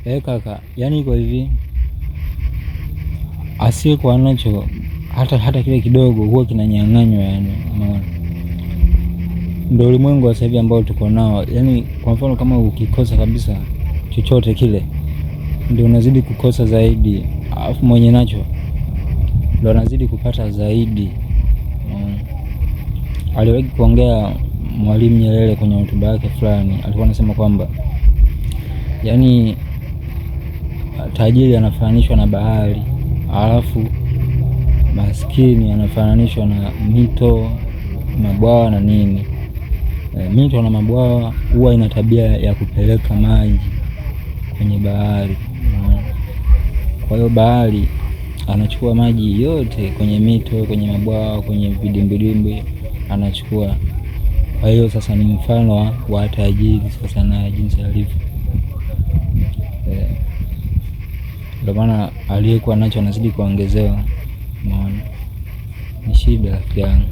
Kaka, yani iko hivi, asiyekuwa nacho hata kile kidogo huwa kinanyang'anywa yani, unaona. Ndio ulimwengu wa sasa hivi ambao tuko nao. Yani kwa mfano kama ukikosa kabisa chochote kile, ndio unazidi kukosa zaidi, alafu mwenye nacho ndio anazidi kupata zaidi. Aliwahi kuongea Mwalimu Nyerere kwenye hotuba yake fulani, alikuwa anasema kwamba yani tajiri anafananishwa na bahari, alafu maskini anafananishwa na mito, mabwawa na nini. Mito na mabwawa huwa ina tabia ya kupeleka maji kwenye bahari. Kwa hiyo bahari anachukua maji yote kwenye mito, kwenye mabwawa, kwenye vidimbwidimbwi anachukua. Kwa hiyo sasa ni mfano wa tajiri sasa na jinsi alivyo. Ndio maana aliyekuwa nacho anazidi kuongezewa. Umeona? Ni shida rafiki yangu.